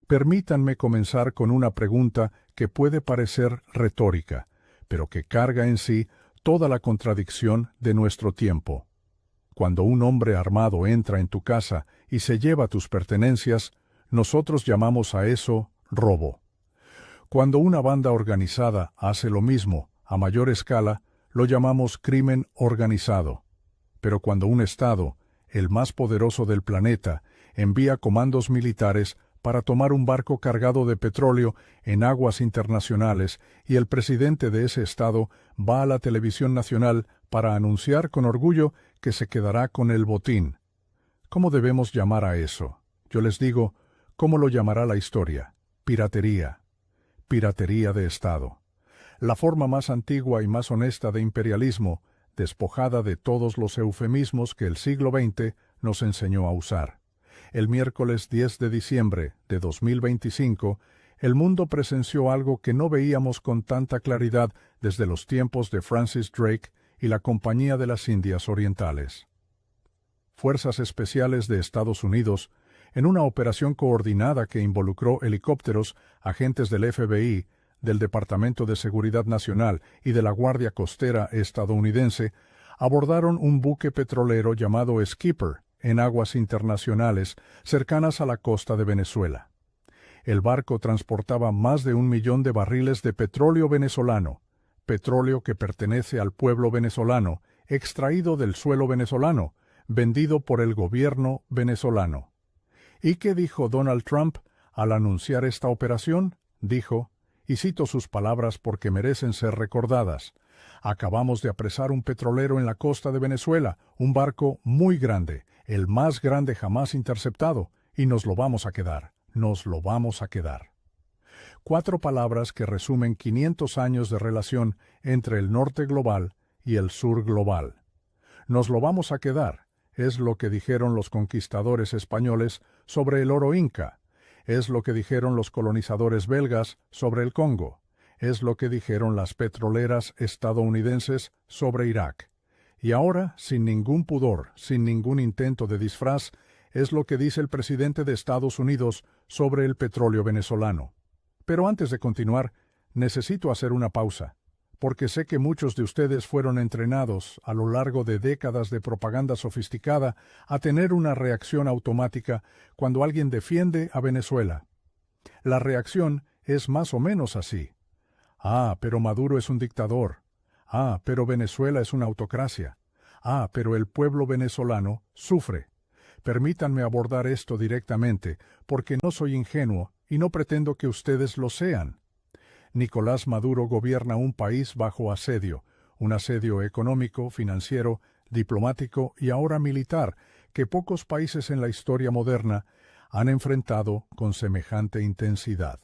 Permítanme comenzar con una pregunta que puede parecer retórica, pero que carga en sí toda la contradicción de nuestro tiempo. Cuando un hombre armado entra en tu casa y se lleva tus pertenencias, nosotros llamamos a eso robo. Cuando una banda organizada hace lo mismo a mayor escala, lo llamamos crimen organizado. Pero cuando un Estado, el más poderoso del planeta, envía comandos militares para tomar un barco cargado de petróleo en aguas internacionales y el presidente de ese Estado va a la televisión nacional para anunciar con orgullo que se quedará con el botín. ¿Cómo debemos llamar a eso? Yo les digo, ¿cómo lo llamará la historia? Piratería. Piratería de Estado. La forma más antigua y más honesta de imperialismo, despojada de todos los eufemismos que el siglo XX nos enseñó a usar. El miércoles 10 de diciembre de 2025, el mundo presenció algo que no veíamos con tanta claridad desde los tiempos de Francis Drake y la Compañía de las Indias Orientales. Fuerzas Especiales de Estados Unidos, en una operación coordinada que involucró helicópteros, agentes del FBI, del Departamento de Seguridad Nacional y de la Guardia Costera estadounidense, abordaron un buque petrolero llamado Skipper en aguas internacionales cercanas a la costa de Venezuela. El barco transportaba más de 1 millón de barriles de petróleo venezolano, petróleo que pertenece al pueblo venezolano, extraído del suelo venezolano, vendido por el gobierno venezolano. ¿Y qué dijo Donald Trump al anunciar esta operación? Dijo, y cito sus palabras porque merecen ser recordadas: acabamos de apresar un petrolero en la costa de Venezuela, un barco muy grande, el más grande jamás interceptado, y nos lo vamos a quedar, nos lo vamos a quedar. 4 palabras que resumen 500 años de relación entre el norte global y el sur global. Nos lo vamos a quedar, es lo que dijeron los conquistadores españoles sobre el oro inca, es lo que dijeron los colonizadores belgas sobre el Congo, es lo que dijeron las petroleras estadounidenses sobre Irak. Y ahora, sin ningún pudor, sin ningún intento de disfraz, es lo que dice el presidente de Estados Unidos sobre el petróleo venezolano. Pero antes de continuar, necesito hacer una pausa, porque sé que muchos de ustedes fueron entrenados a lo largo de décadas de propaganda sofisticada a tener una reacción automática cuando alguien defiende a Venezuela. La reacción es más o menos así. Ah, pero Maduro es un dictador. Ah, pero Venezuela es una autocracia. Ah, pero el pueblo venezolano sufre. Permítanme abordar esto directamente, porque no soy ingenuo y no pretendo que ustedes lo sean. Nicolás Maduro gobierna un país bajo asedio, un asedio económico, financiero, diplomático y ahora militar, que pocos países en la historia moderna han enfrentado con semejante intensidad.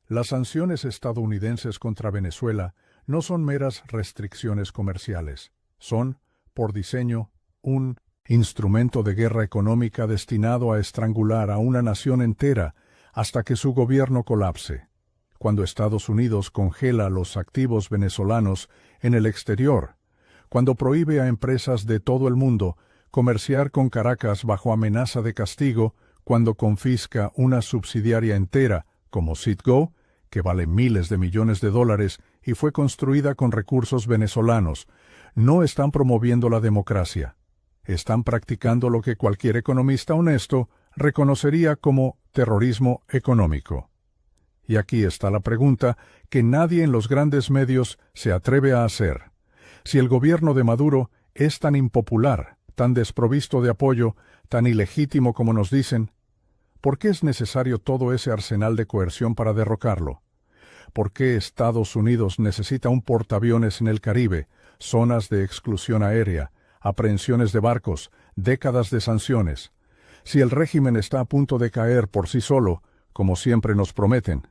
Las sanciones estadounidenses contra Venezuela no son meras restricciones comerciales, son, por diseño, un instrumento de guerra económica destinado a estrangular a una nación entera hasta que su gobierno colapse. Cuando Estados Unidos congela los activos venezolanos en el exterior, cuando prohíbe a empresas de todo el mundo comerciar con Caracas bajo amenaza de castigo, cuando confisca una subsidiaria entera, como Citgo, que vale miles de millones de dólares y fue construida con recursos venezolanos, no están promoviendo la democracia. Están practicando lo que cualquier economista honesto reconocería como terrorismo económico. Y aquí está la pregunta que nadie en los grandes medios se atreve a hacer. Si el gobierno de Maduro es tan impopular, tan desprovisto de apoyo, tan ilegítimo como nos dicen, ¿por qué es necesario todo ese arsenal de coerción para derrocarlo? ¿Por qué Estados Unidos necesita un portaaviones en el Caribe, zonas de exclusión aérea, aprehensiones de barcos, décadas de sanciones? Si el régimen está a punto de caer por sí solo, como siempre nos prometen,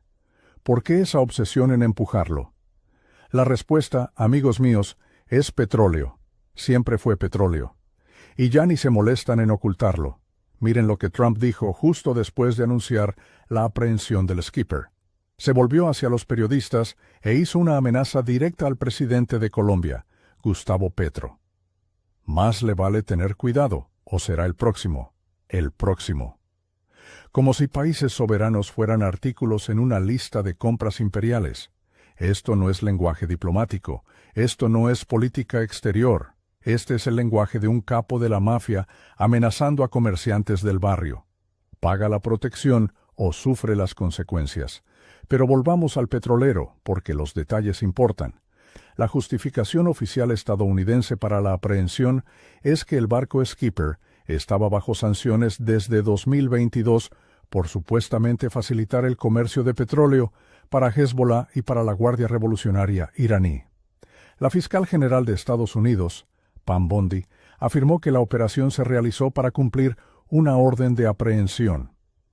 ¿por qué esa obsesión en empujarlo? La respuesta, amigos míos, es petróleo. Siempre fue petróleo. Y ya ni se molestan en ocultarlo. Miren lo que Trump dijo justo después de anunciar la aprehensión del Skipper. Se volvió hacia los periodistas e hizo una amenaza directa al presidente de Colombia, Gustavo Petro. Más le vale tener cuidado, o será el próximo. El próximo. como si países soberanos fueran artículos en una lista de compras imperiales. Esto no es lenguaje diplomático, esto no es política exterior, este es el lenguaje de un capo de la mafia amenazando a comerciantes del barrio. Paga la protección o sufre las consecuencias. Pero volvamos al petrolero, porque los detalles importan. La justificación oficial estadounidense para la aprehensión es que el barco Skipper estaba bajo sanciones desde 2022 por supuestamente facilitar el comercio de petróleo para Hezbollah y para la Guardia Revolucionaria iraní. La fiscal general de Estados Unidos, Pam Bondi, afirmó que la operación se realizó para cumplir una orden de aprehensión.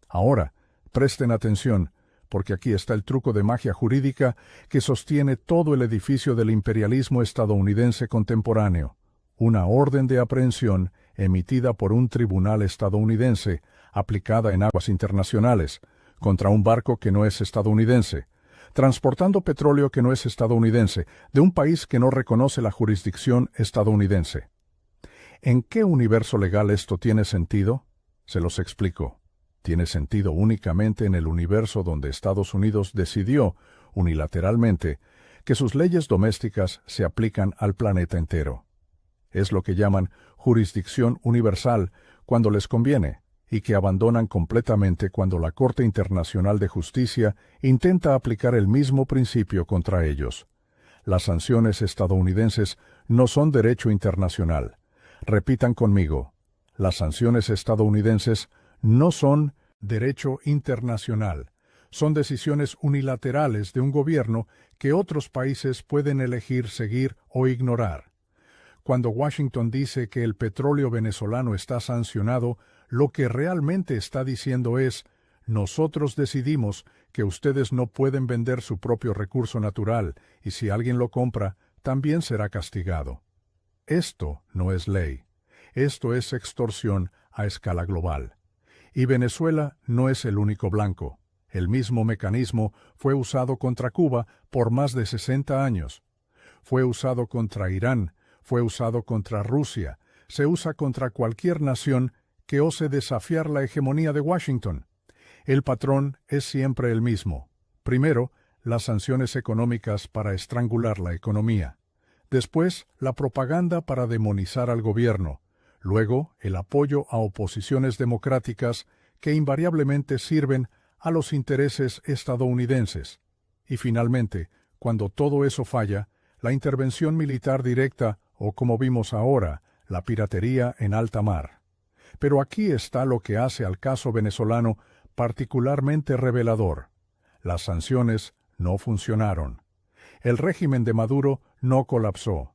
Ahora, presten atención, porque aquí está el truco de magia jurídica que sostiene todo el edificio del imperialismo estadounidense contemporáneo. Una orden de aprehensión emitida por un tribunal estadounidense, aplicada en aguas internacionales, contra un barco que no es estadounidense, transportando petróleo que no es estadounidense, de un país que no reconoce la jurisdicción estadounidense. ¿En qué universo legal esto tiene sentido? Se los explico. Tiene sentido únicamente en el universo donde Estados Unidos decidió, unilateralmente, que sus leyes domésticas se aplican al planeta entero. Es lo que llaman jurisdicción universal cuando les conviene, y que abandonan completamente cuando la Corte Internacional de Justicia intenta aplicar el mismo principio contra ellos. Las sanciones estadounidenses no son derecho internacional. Repitan conmigo, las sanciones estadounidenses no son derecho internacional. Son decisiones unilaterales de un gobierno que otros países pueden elegir seguir o ignorar. Cuando Washington dice que el petróleo venezolano está sancionado, lo que realmente está diciendo es, nosotros decidimos que ustedes no pueden vender su propio recurso natural, y si alguien lo compra, también será castigado. Esto no es ley. Esto es extorsión a escala global. Y Venezuela no es el único blanco. El mismo mecanismo fue usado contra Cuba por más de 60 años. Fue usado contra Irán, fue usado contra Rusia, se usa contra cualquier nación que ose desafiar la hegemonía de Washington. El patrón es siempre el mismo. Primero, las sanciones económicas para estrangular la economía. Después, la propaganda para demonizar al gobierno. Luego, el apoyo a oposiciones democráticas que invariablemente sirven a los intereses estadounidenses. Y finalmente, cuando todo eso falla, la intervención militar directa o, como vimos ahora, la piratería en alta mar. Pero aquí está lo que hace al caso venezolano particularmente revelador. Las sanciones no funcionaron. El régimen de Maduro no colapsó.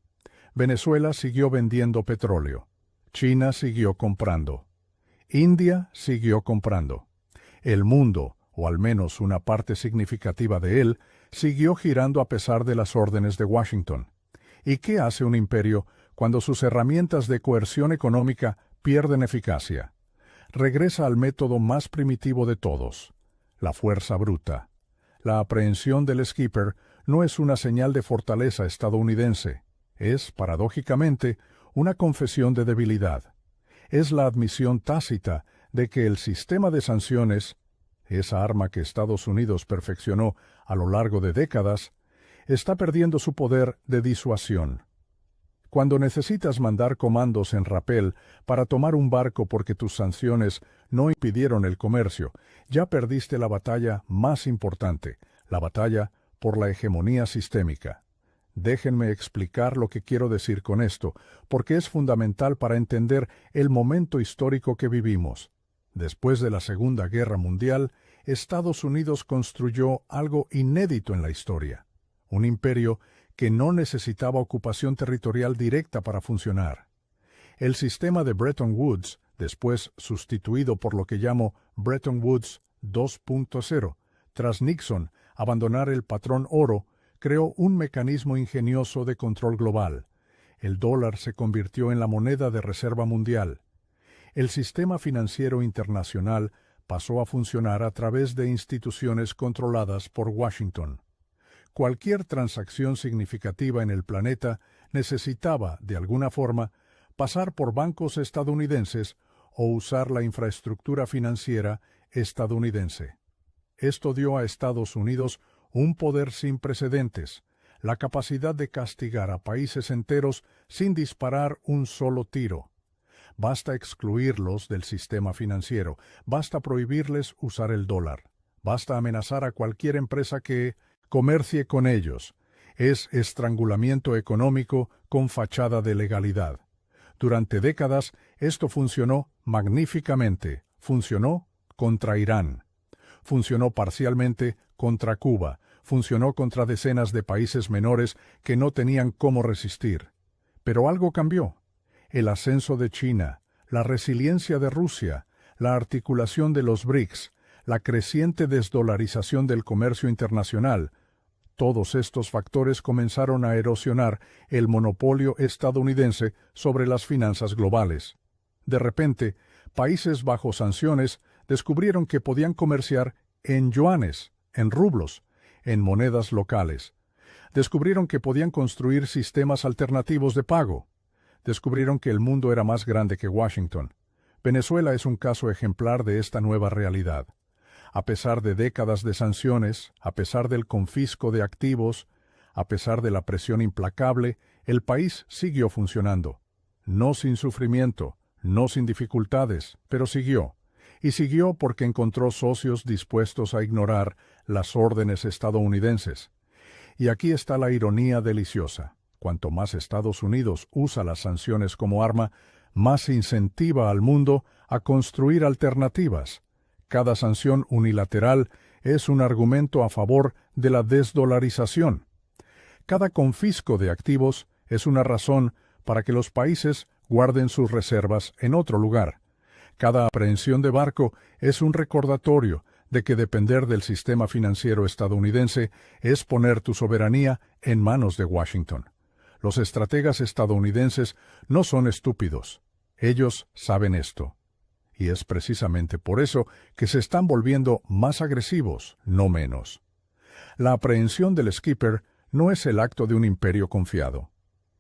Venezuela siguió vendiendo petróleo. China siguió comprando. India siguió comprando. El mundo, o al menos una parte significativa de él, siguió girando a pesar de las órdenes de Washington. ¿Y qué hace un imperio cuando sus herramientas de coerción económica pierden eficacia? Regresa al método más primitivo de todos, la fuerza bruta. La aprehensión del Skipper no es una señal de fortaleza estadounidense. Es, paradójicamente, una confesión de debilidad. Es la admisión tácita de que el sistema de sanciones, esa arma que Estados Unidos perfeccionó a lo largo de décadas, está perdiendo su poder de disuasión. Cuando necesitas mandar comandos en rapel para tomar un barco porque tus sanciones no impidieron el comercio, ya perdiste la batalla más importante, la batalla por la hegemonía sistémica. Déjenme explicar lo que quiero decir con esto, porque es fundamental para entender el momento histórico que vivimos. Después de la Segunda Guerra Mundial, Estados Unidos construyó algo inédito en la historia. Un imperio que no necesitaba ocupación territorial directa para funcionar. El sistema de Bretton Woods, después sustituido por lo que llamo Bretton Woods 2.0, tras Nixon abandonar el patrón oro, creó un mecanismo ingenioso de control global. El dólar se convirtió en la moneda de reserva mundial. El sistema financiero internacional pasó a funcionar a través de instituciones controladas por Washington. Cualquier transacción significativa en el planeta necesitaba, de alguna forma, pasar por bancos estadounidenses o usar la infraestructura financiera estadounidense. Esto dio a Estados Unidos un poder sin precedentes, la capacidad de castigar a países enteros sin disparar un solo tiro. Basta excluirlos del sistema financiero, basta prohibirles usar el dólar, basta amenazar a cualquier empresa que comercie con ellos. Es estrangulamiento económico con fachada de legalidad. Durante décadas esto funcionó magníficamente. Funcionó contra Irán. Funcionó parcialmente contra Cuba. Funcionó contra decenas de países menores que no tenían cómo resistir. Pero algo cambió. El ascenso de China, la resiliencia de Rusia, la articulación de los BRICS, la creciente desdolarización del comercio internacional, todos estos factores comenzaron a erosionar el monopolio estadounidense sobre las finanzas globales. De repente, países bajo sanciones descubrieron que podían comerciar en yuanes, en rublos, en monedas locales. Descubrieron que podían construir sistemas alternativos de pago. Descubrieron que el mundo era más grande que Washington. Venezuela es un caso ejemplar de esta nueva realidad. A pesar de décadas de sanciones, a pesar del confisco de activos, a pesar de la presión implacable, el país siguió funcionando. No sin sufrimiento, no sin dificultades, pero siguió. Y siguió porque encontró socios dispuestos a ignorar las órdenes estadounidenses. Y aquí está la ironía deliciosa. Cuanto más Estados Unidos usa las sanciones como arma, más incentiva al mundo a construir alternativas. Cada sanción unilateral es un argumento a favor de la desdolarización. Cada confisco de activos es una razón para que los países guarden sus reservas en otro lugar. Cada aprehensión de barco es un recordatorio de que depender del sistema financiero estadounidense es poner tu soberanía en manos de Washington. Los estrategas estadounidenses no son estúpidos. Ellos saben esto. Y es precisamente por eso que se están volviendo más agresivos, no menos. La aprehensión del Skipper no es el acto de un imperio confiado.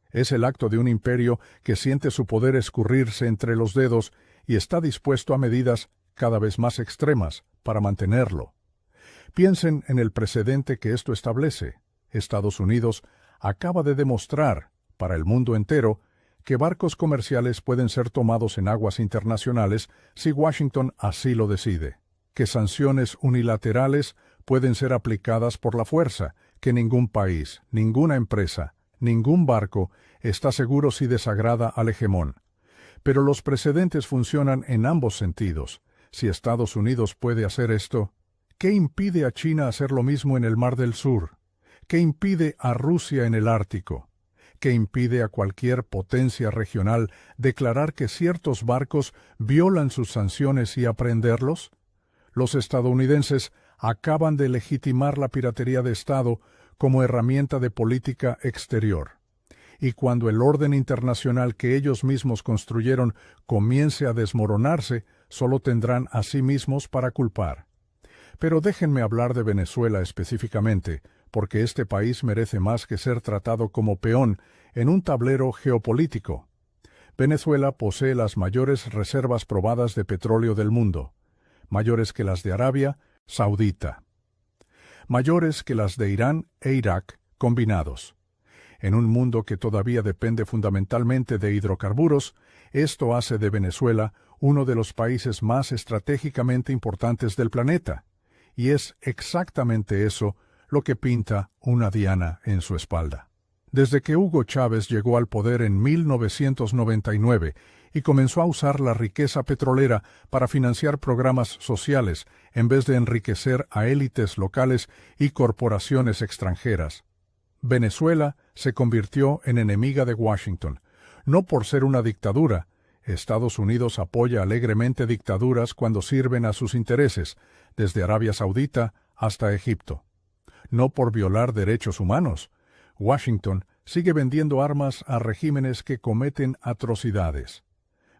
Es el acto de un imperio que siente su poder escurrirse entre los dedos y está dispuesto a medidas cada vez más extremas para mantenerlo. Piensen en el precedente que esto establece. Estados Unidos acaba de demostrar, para el mundo entero, que barcos comerciales pueden ser tomados en aguas internacionales si Washington así lo decide, que sanciones unilaterales pueden ser aplicadas por la fuerza, que ningún país, ninguna empresa, ningún barco está seguro si desagrada al hegemón. Pero los precedentes funcionan en ambos sentidos. Si Estados Unidos puede hacer esto, ¿qué impide a China hacer lo mismo en el Mar del Sur? ¿Qué impide a Rusia en el Ártico? ¿Qué impide a cualquier potencia regional declarar que ciertos barcos violan sus sanciones y aprehenderlos? Los estadounidenses acaban de legitimar la piratería de Estado como herramienta de política exterior. Y cuando el orden internacional que ellos mismos construyeron comience a desmoronarse, solo tendrán a sí mismos para culpar. Pero déjenme hablar de Venezuela específicamente, porque este país merece más que ser tratado como peón en un tablero geopolítico. Venezuela posee las mayores reservas probadas de petróleo del mundo, mayores que las de Arabia Saudita, mayores que las de Irán e Irak combinados. En un mundo que todavía depende fundamentalmente de hidrocarburos, esto hace de Venezuela uno de los países más estratégicamente importantes del planeta, y es exactamente eso lo que pinta una diana en su espalda. Desde que Hugo Chávez llegó al poder en 1999 y comenzó a usar la riqueza petrolera para financiar programas sociales en vez de enriquecer a élites locales y corporaciones extranjeras, Venezuela se convirtió en enemiga de Washington, no por ser una dictadura. Estados Unidos apoya alegremente dictaduras cuando sirven a sus intereses, desde Arabia Saudita hasta Egipto. No por violar derechos humanos. Washington sigue vendiendo armas a regímenes que cometen atrocidades.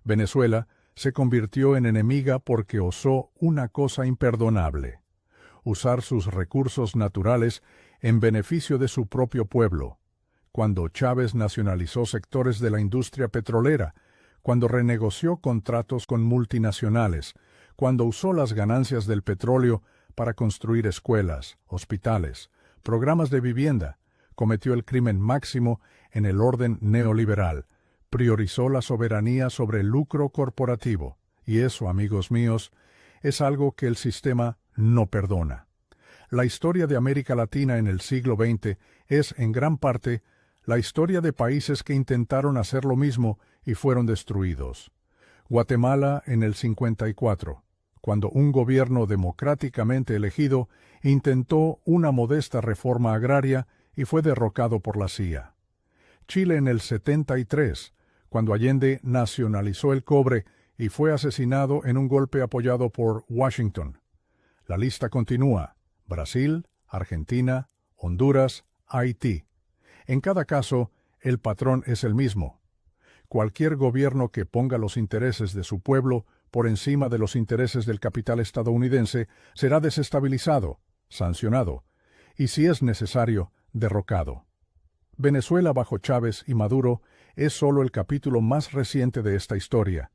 Venezuela se convirtió en enemiga porque osó una cosa imperdonable: usar sus recursos naturales en beneficio de su propio pueblo. Cuando Chávez nacionalizó sectores de la industria petrolera, cuando renegoció contratos con multinacionales, cuando usó las ganancias del petróleo para construir escuelas, hospitales, programas de vivienda, cometió el crimen máximo en el orden neoliberal, priorizó la soberanía sobre el lucro corporativo, y eso, amigos míos, es algo que el sistema no perdona. La historia de América Latina en el siglo XX es, en gran parte, la historia de países que intentaron hacer lo mismo y fueron destruidos. Guatemala en el 54, cuando un gobierno democráticamente elegido intentó una modesta reforma agraria y fue derrocado por la CIA. Chile en el 73, cuando Allende nacionalizó el cobre y fue asesinado en un golpe apoyado por Washington. La lista continúa: Brasil, Argentina, Honduras, Haití. En cada caso, el patrón es el mismo. Cualquier gobierno que ponga los intereses de su pueblo por encima de los intereses del capital estadounidense será desestabilizado, sancionado, y si es necesario, derrocado. Venezuela bajo Chávez y Maduro es solo el capítulo más reciente de esta historia.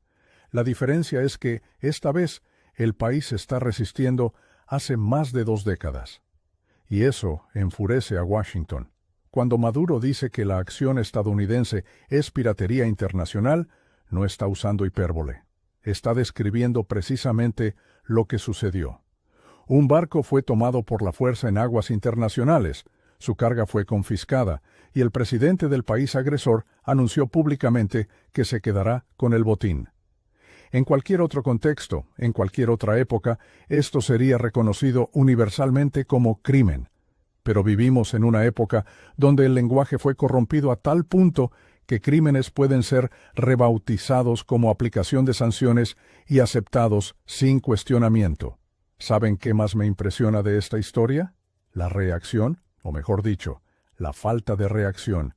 La diferencia es que, esta vez, el país se está resistiendo hace más de 2 décadas. Y eso enfurece a Washington. Cuando Maduro dice que la acción estadounidense es piratería internacional, no está usando hipérbole. Está describiendo precisamente lo que sucedió. Un barco fue tomado por la fuerza en aguas internacionales, su carga fue confiscada, y el presidente del país agresor anunció públicamente que se quedará con el botín. En cualquier otro contexto, en cualquier otra época, esto sería reconocido universalmente como crimen. Pero vivimos en una época donde el lenguaje fue corrompido a tal punto que crímenes pueden ser rebautizados como aplicación de sanciones y aceptados sin cuestionamiento. ¿Saben qué más me impresiona de esta historia? La reacción, o mejor dicho, la falta de reacción,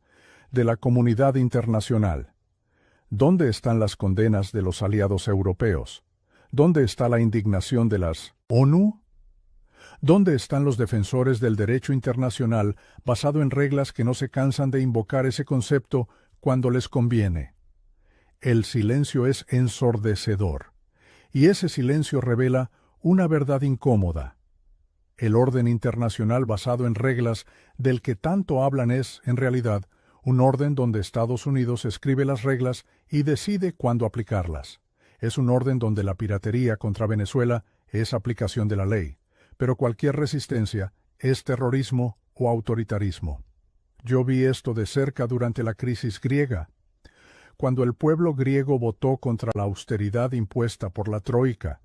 de la comunidad internacional. ¿Dónde están las condenas de los aliados europeos? ¿Dónde está la indignación de las ONU? ¿Dónde están los defensores del derecho internacional basado en reglas que no se cansan de invocar ese concepto cuando les conviene? El silencio es ensordecedor, y ese silencio revela una verdad incómoda. El orden internacional basado en reglas del que tanto hablan es, en realidad, un orden donde Estados Unidos escribe las reglas y decide cuándo aplicarlas. Es un orden donde la piratería contra Venezuela es aplicación de la ley, pero cualquier resistencia es terrorismo o autoritarismo. Yo vi esto de cerca durante la crisis griega. Cuando el pueblo griego votó contra la austeridad impuesta por la Troika,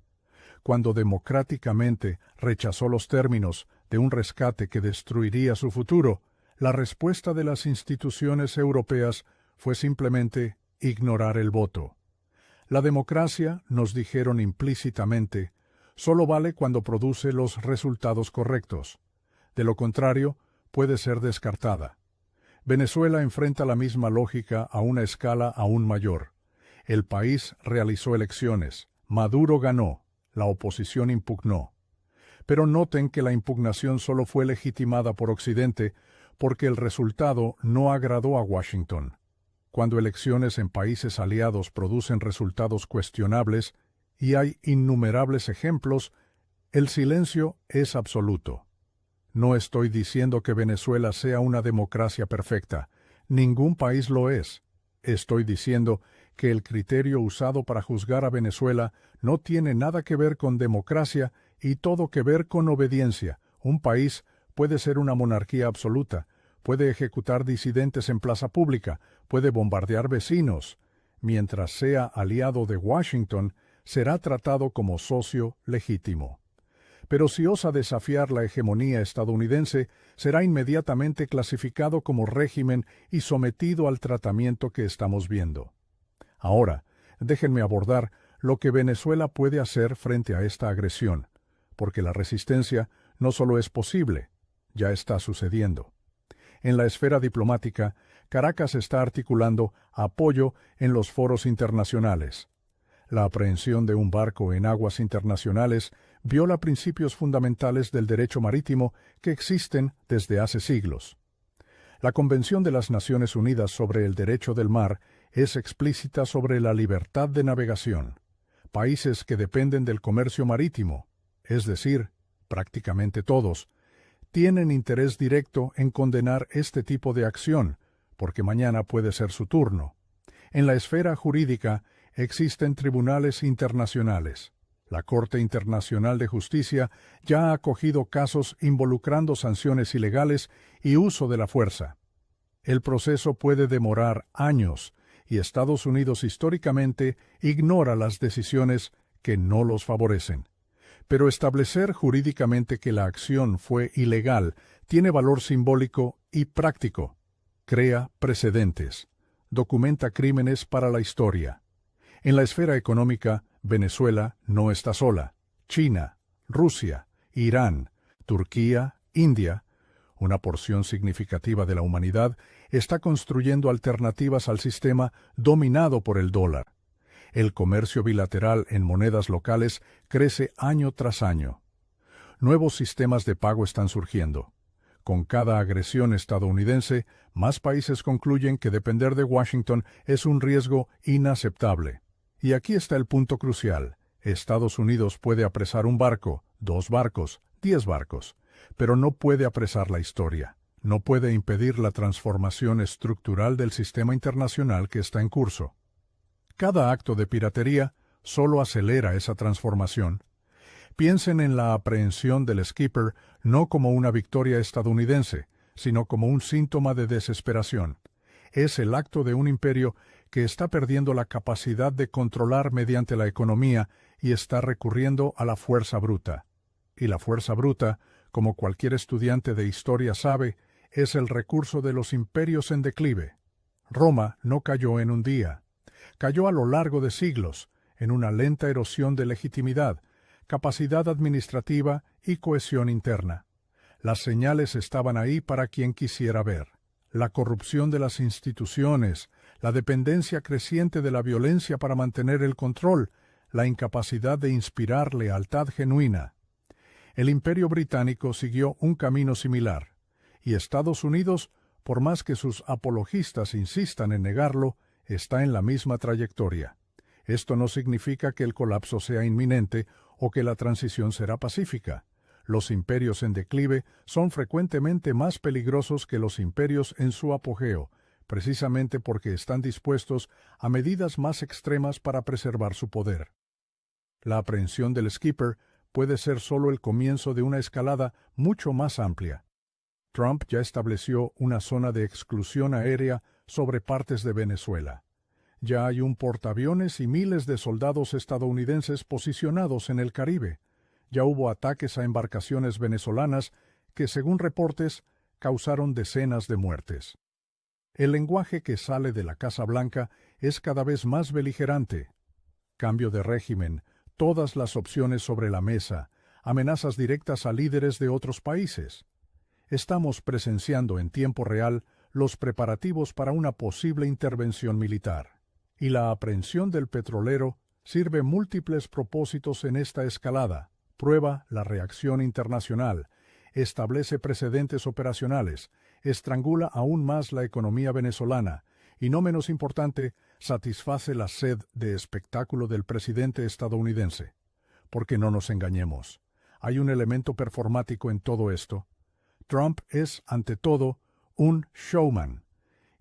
cuando democráticamente rechazó los términos de un rescate que destruiría su futuro, la respuesta de las instituciones europeas fue simplemente ignorar el voto. La democracia, nos dijeron implícitamente, solo vale cuando produce los resultados correctos. De lo contrario, puede ser descartada. Venezuela enfrenta la misma lógica a una escala aún mayor. El país realizó elecciones. Maduro ganó. La oposición impugnó. Pero noten que la impugnación solo fue legitimada por Occidente porque el resultado no agradó a Washington. Cuando elecciones en países aliados producen resultados cuestionables, y hay innumerables ejemplos, el silencio es absoluto. No estoy diciendo que Venezuela sea una democracia perfecta. Ningún país lo es. Estoy diciendo que el criterio usado para juzgar a Venezuela no tiene nada que ver con democracia y todo que ver con obediencia. Un país puede ser una monarquía absoluta, puede ejecutar disidentes en plaza pública, puede bombardear vecinos. Mientras sea aliado de Washington, será tratado como socio legítimo. Pero si osa desafiar la hegemonía estadounidense, será inmediatamente clasificado como régimen y sometido al tratamiento que estamos viendo. Ahora, déjenme abordar lo que Venezuela puede hacer frente a esta agresión, porque la resistencia no solo es posible, ya está sucediendo. En la esfera diplomática, Caracas está articulando apoyo en los foros internacionales. La aprehensión de un barco en aguas internacionales viola principios fundamentales del derecho marítimo que existen desde hace siglos. La Convención de las Naciones Unidas sobre el Derecho del Mar es explícita sobre la libertad de navegación. países que dependen del comercio marítimo, es decir, prácticamente todos, tienen interés directo en condenar este tipo de acción, porque mañana puede ser su turno. En la esfera jurídica existen tribunales internacionales. La Corte Internacional de Justicia ya ha acogido casos involucrando sanciones ilegales y uso de la fuerza. El proceso puede demorar años y Estados Unidos históricamente ignora las decisiones que no los favorecen. Pero establecer jurídicamente que la acción fue ilegal tiene valor simbólico y práctico. Crea precedentes. Documenta crímenes para la historia. En la esfera económica, Venezuela no está sola. China, Rusia, Irán, Turquía, India, una porción significativa de la humanidad, está construyendo alternativas al sistema dominado por el dólar. El comercio bilateral en monedas locales crece año tras año. Nuevos sistemas de pago están surgiendo. Con cada agresión estadounidense, más países concluyen que depender de Washington es un riesgo inaceptable. Y aquí está el punto crucial. Estados Unidos puede apresar un barco, 2 barcos, 10 barcos, pero no puede apresar la historia. No puede impedir la transformación estructural del sistema internacional que está en curso. Cada acto de piratería solo acelera esa transformación. Piensen en la aprehensión del Skipper no como una victoria estadounidense, sino como un síntoma de desesperación. Es el acto de un imperio que está perdiendo la capacidad de controlar mediante la economía y está recurriendo a la fuerza bruta. Y la fuerza bruta, como cualquier estudiante de historia sabe, es el recurso de los imperios en declive. Roma no cayó en un día. Cayó a lo largo de siglos, en una lenta erosión de legitimidad, capacidad administrativa y cohesión interna. Las señales estaban ahí para quien quisiera ver. La corrupción de las instituciones, la dependencia creciente de la violencia para mantener el control, la incapacidad de inspirar lealtad genuina. El Imperio Británico siguió un camino similar, y Estados Unidos, por más que sus apologistas insistan en negarlo, está en la misma trayectoria. Esto no significa que el colapso sea inminente o que la transición será pacífica. Los imperios en declive son frecuentemente más peligrosos que los imperios en su apogeo, precisamente porque están dispuestos a medidas más extremas para preservar su poder. La aprehensión del Skipper puede ser solo el comienzo de una escalada mucho más amplia. Trump ya estableció una zona de exclusión aérea sobre partes de Venezuela. Ya hay un portaaviones y miles de soldados estadounidenses posicionados en el Caribe. Ya hubo ataques a embarcaciones venezolanas que, según reportes, causaron decenas de muertes. El lenguaje que sale de la Casa Blanca es cada vez más beligerante. Cambio de régimen, todas las opciones sobre la mesa, amenazas directas a líderes de otros países. Estamos presenciando en tiempo real los preparativos para una posible intervención militar. Y la aprehensión del petrolero sirve múltiples propósitos en esta escalada. Prueba la reacción internacional, establece precedentes operacionales, estrangula aún más la economía venezolana y, no menos importante, satisface la sed de espectáculo del presidente estadounidense. Porque no nos engañemos, hay un elemento performático en todo esto. Trump es, ante todo, un showman,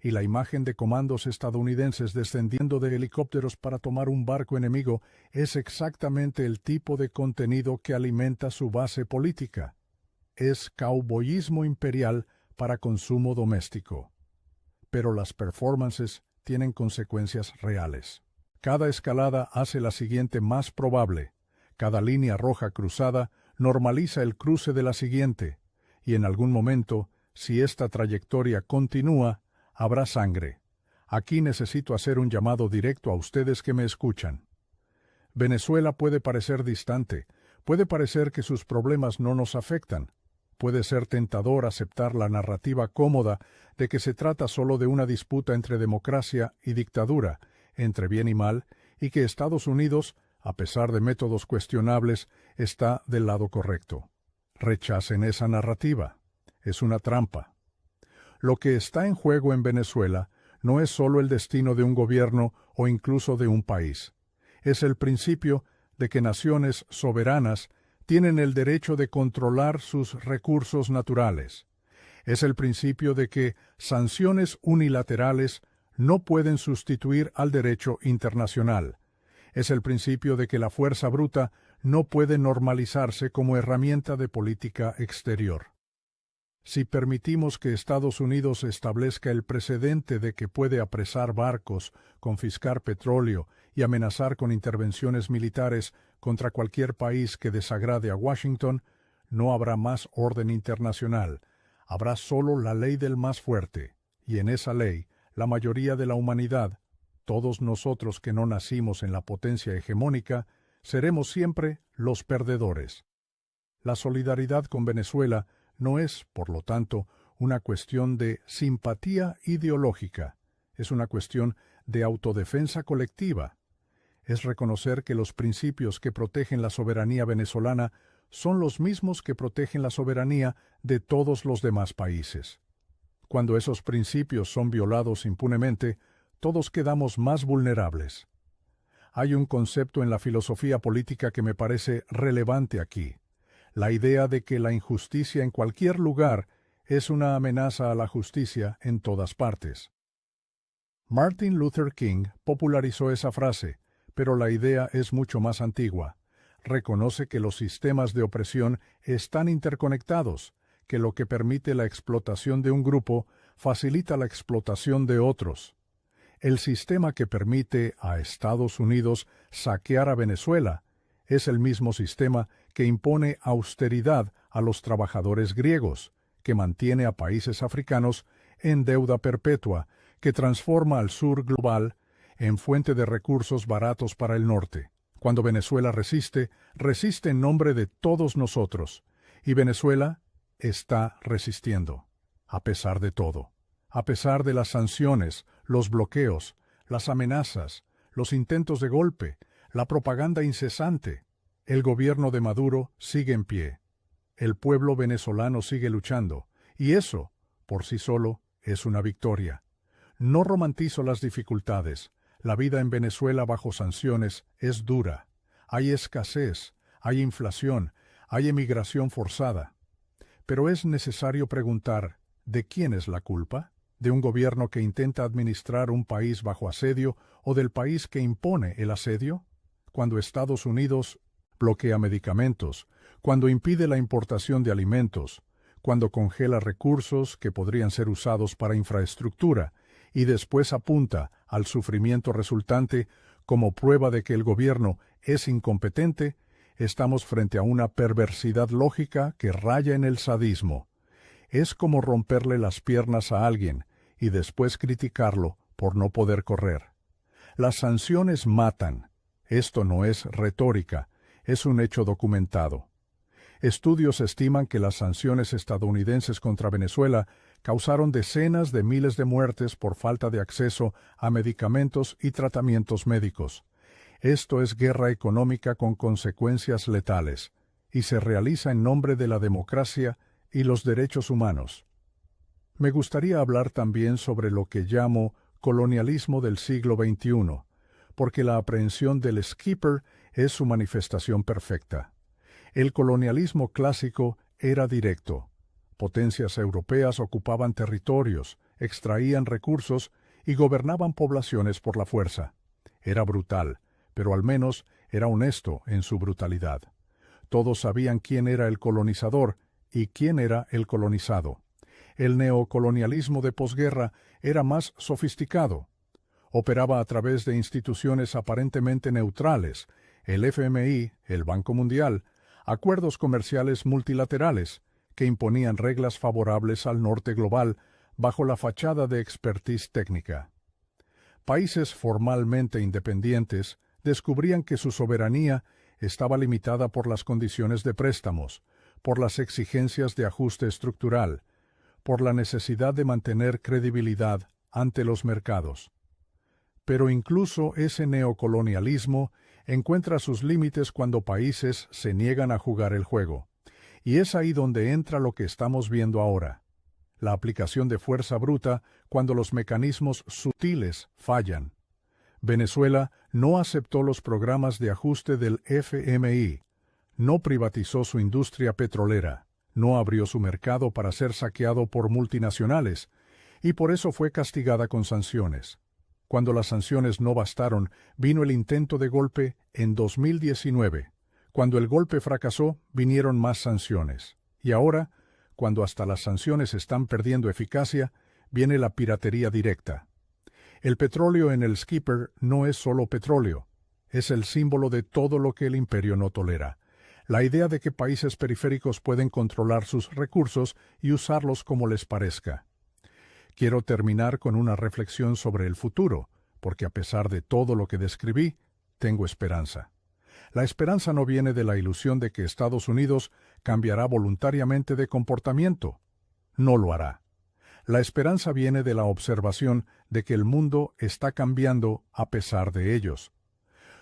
y la imagen de comandos estadounidenses descendiendo de helicópteros para tomar un barco enemigo es exactamente el tipo de contenido que alimenta su base política. Es cowboyismo imperial para consumo doméstico. Pero las performances tienen consecuencias reales. Cada escalada hace la siguiente más probable. Cada línea roja cruzada normaliza el cruce de la siguiente, y en algún momento, si esta trayectoria continúa, habrá sangre. Aquí necesito hacer un llamado directo a ustedes que me escuchan. Venezuela puede parecer distante, puede parecer que sus problemas no nos afectan. Puede ser tentador aceptar la narrativa cómoda de que se trata solo de una disputa entre democracia y dictadura, entre bien y mal, y que Estados Unidos, a pesar de métodos cuestionables, está del lado correcto. Rechacen esa narrativa. Es una trampa. Lo que está en juego en Venezuela no es solo el destino de un gobierno o incluso de un país. Es el principio de que naciones soberanas tienen el derecho de controlar sus recursos naturales. Es el principio de que sanciones unilaterales no pueden sustituir al derecho internacional. Es el principio de que la fuerza bruta no puede normalizarse como herramienta de política exterior. Si permitimos que Estados Unidos establezca el precedente de que puede apresar barcos, confiscar petróleo y amenazar con intervenciones militares contra cualquier país que desagrade a Washington, no habrá más orden internacional. Habrá solo la ley del más fuerte, y en esa ley, la mayoría de la humanidad, todos nosotros que no nacimos en la potencia hegemónica, seremos siempre los perdedores. La solidaridad con Venezuela no es, por lo tanto, una cuestión de simpatía ideológica, es una cuestión de autodefensa colectiva. Es reconocer que los principios que protegen la soberanía venezolana son los mismos que protegen la soberanía de todos los demás países. Cuando esos principios son violados impunemente, todos quedamos más vulnerables. Hay un concepto en la filosofía política que me parece relevante aquí: la idea de que la injusticia en cualquier lugar es una amenaza a la justicia en todas partes. Martin Luther King popularizó esa frase, pero la idea es mucho más antigua. Reconoce que los sistemas de opresión están interconectados, que lo que permite la explotación de un grupo facilita la explotación de otros. El sistema que permite a Estados Unidos saquear a Venezuela es el mismo sistema que impone austeridad a los trabajadores griegos, que mantiene a países africanos en deuda perpetua, que transforma al sur global en fuente de recursos baratos para el norte. Cuando Venezuela resiste, resiste en nombre de todos nosotros, y Venezuela está resistiendo, a pesar de todo, a pesar de las sanciones, los bloqueos, las amenazas, los intentos de golpe, la propaganda incesante. El gobierno de Maduro sigue en pie. El pueblo venezolano sigue luchando, y eso, por sí solo, es una victoria. No romantizo las dificultades. La vida en Venezuela bajo sanciones es dura. Hay escasez, hay inflación, hay emigración forzada. Pero es necesario preguntar, ¿de quién es la culpa? ¿De un gobierno que intenta administrar un país bajo asedio o del país que impone el asedio? Cuando Estados Unidos bloquea medicamentos, cuando impide la importación de alimentos, cuando congela recursos que podrían ser usados para infraestructura y después apunta al sufrimiento resultante como prueba de que el gobierno es incompetente, estamos frente a una perversidad lógica que raya en el sadismo. Es como romperle las piernas a alguien y después criticarlo por no poder correr. Las sanciones matan. Esto no es retórica, es un hecho documentado. Estudios estiman que las sanciones estadounidenses contra Venezuela causaron decenas de miles de muertes por falta de acceso a medicamentos y tratamientos médicos. Esto es guerra económica con consecuencias letales, y se realiza en nombre de la democracia y los derechos humanos. Me gustaría hablar también sobre lo que llamo colonialismo del siglo XXI, porque la aprehensión del skipper es su manifestación perfecta. El colonialismo clásico era directo. Potencias europeas ocupaban territorios, extraían recursos y gobernaban poblaciones por la fuerza. Era brutal, pero al menos era honesto en su brutalidad. Todos sabían quién era el colonizador y quién era el colonizado. El neocolonialismo de posguerra era más sofisticado. Operaba a través de instituciones aparentemente neutrales, el FMI, el Banco Mundial, acuerdos comerciales multilaterales que imponían reglas favorables al norte global bajo la fachada de expertise técnica. Países formalmente independientes descubrían que su soberanía estaba limitada por las condiciones de préstamos, por las exigencias de ajuste estructural, por la necesidad de mantener credibilidad ante los mercados. Pero incluso ese neocolonialismo encuentra sus límites cuando países se niegan a jugar el juego. Y es ahí donde entra lo que estamos viendo ahora: la aplicación de fuerza bruta cuando los mecanismos sutiles fallan. Venezuela no aceptó los programas de ajuste del FMI, no privatizó su industria petrolera, no abrió su mercado para ser saqueado por multinacionales, y por eso fue castigada con sanciones. Cuando las sanciones no bastaron, vino el intento de golpe en 2019. Cuando el golpe fracasó, vinieron más sanciones. Y ahora, cuando hasta las sanciones están perdiendo eficacia, viene la piratería directa. El petróleo en el Skipper no es solo petróleo, es el símbolo de todo lo que el imperio no tolera. La idea de que países periféricos pueden controlar sus recursos y usarlos como les parezca. Quiero terminar con una reflexión sobre el futuro, porque a pesar de todo lo que describí, tengo esperanza. La esperanza no viene de la ilusión de que Estados Unidos cambiará voluntariamente de comportamiento. No lo hará. La esperanza viene de la observación de que el mundo está cambiando a pesar de ellos.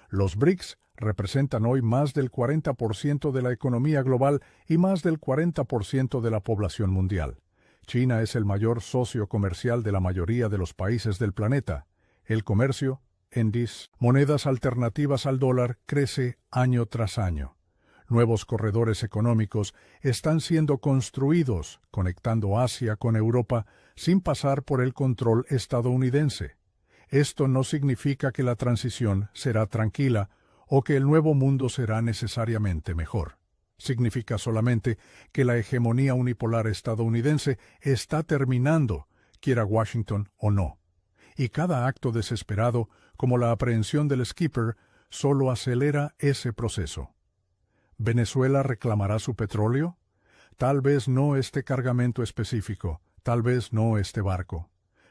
Los BRICS representan hoy más del 40% de la economía global y más del 40% de la población mundial. China es el mayor socio comercial de la mayoría de los países del planeta. El comercio, en monedas alternativas al dólar, crece año tras año. Nuevos corredores económicos están siendo construidos, conectando Asia con Europa sin pasar por el control estadounidense. Esto no significa que la transición será tranquila o que el nuevo mundo será necesariamente mejor. Significa solamente que la hegemonía unipolar estadounidense está terminando, quiera Washington o no. Y cada acto desesperado, como la aprehensión del Skipper, solo acelera ese proceso. ¿Venezuela reclamará su petróleo? Tal vez no este cargamento específico, tal vez no este barco.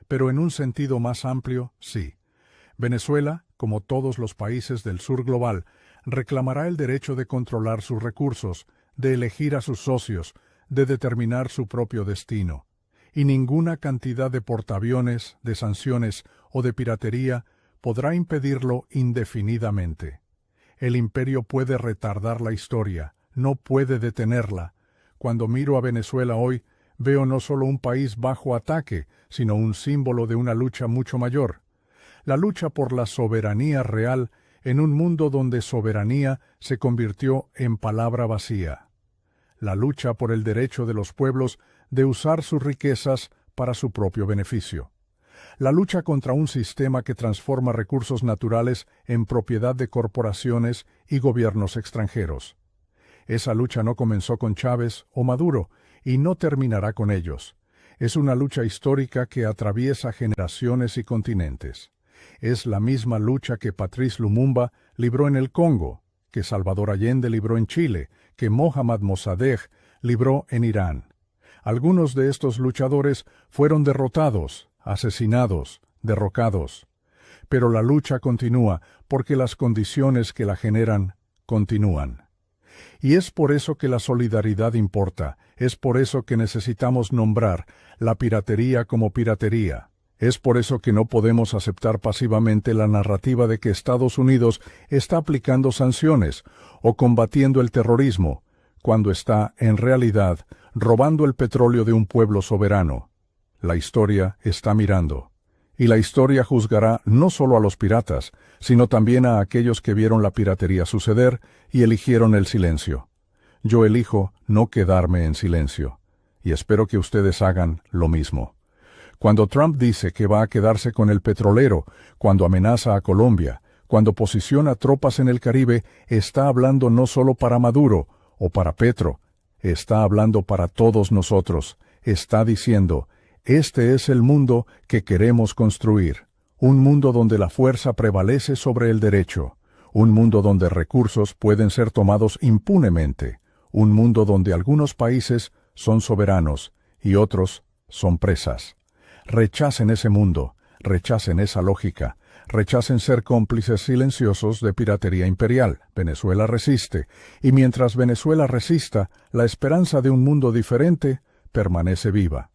Pero en un sentido más amplio, sí. Venezuela, como todos los países del sur global, reclamará el derecho de controlar sus recursos, de elegir a sus socios, de determinar su propio destino. Y ninguna cantidad de portaaviones, de sanciones o de piratería podrá impedirlo indefinidamente. El imperio puede retardar la historia, no puede detenerla. Cuando miro a Venezuela hoy, veo no solo un país bajo ataque, sino un símbolo de una lucha mucho mayor. La lucha por la soberanía real en un mundo donde soberanía se convirtió en palabra vacía. La lucha por el derecho de los pueblos de usar sus riquezas para su propio beneficio. La lucha contra un sistema que transforma recursos naturales en propiedad de corporaciones y gobiernos extranjeros. Esa lucha no comenzó con Chávez o Maduro y no terminará con ellos. Es una lucha histórica que atraviesa generaciones y continentes. Es la misma lucha que Patrice Lumumba libró en el Congo, que Salvador Allende libró en Chile, que Mohammad Mossadegh libró en Irán. Algunos de estos luchadores fueron derrotados, asesinados, derrocados. Pero la lucha continúa porque las condiciones que la generan continúan. Y es por eso que la solidaridad importa, es por eso que necesitamos nombrar la piratería como piratería. Es por eso que no podemos aceptar pasivamente la narrativa de que Estados Unidos está aplicando sanciones o combatiendo el terrorismo, cuando está, en realidad, robando el petróleo de un pueblo soberano. La historia está mirando. Y la historia juzgará no solo a los piratas, sino también a aquellos que vieron la piratería suceder y eligieron el silencio. Yo elijo no quedarme en silencio, y espero que ustedes hagan lo mismo. Cuando Trump dice que va a quedarse con el petrolero, cuando amenaza a Colombia, cuando posiciona tropas en el Caribe, está hablando no solo para Maduro o para Petro, está hablando para todos nosotros. Está diciendo, este es el mundo que queremos construir, un mundo donde la fuerza prevalece sobre el derecho, un mundo donde recursos pueden ser tomados impunemente, un mundo donde algunos países son soberanos y otros son presas. Rechacen ese mundo, rechacen esa lógica, rechacen ser cómplices silenciosos de piratería imperial. Venezuela resiste, y mientras Venezuela resista, la esperanza de un mundo diferente permanece viva.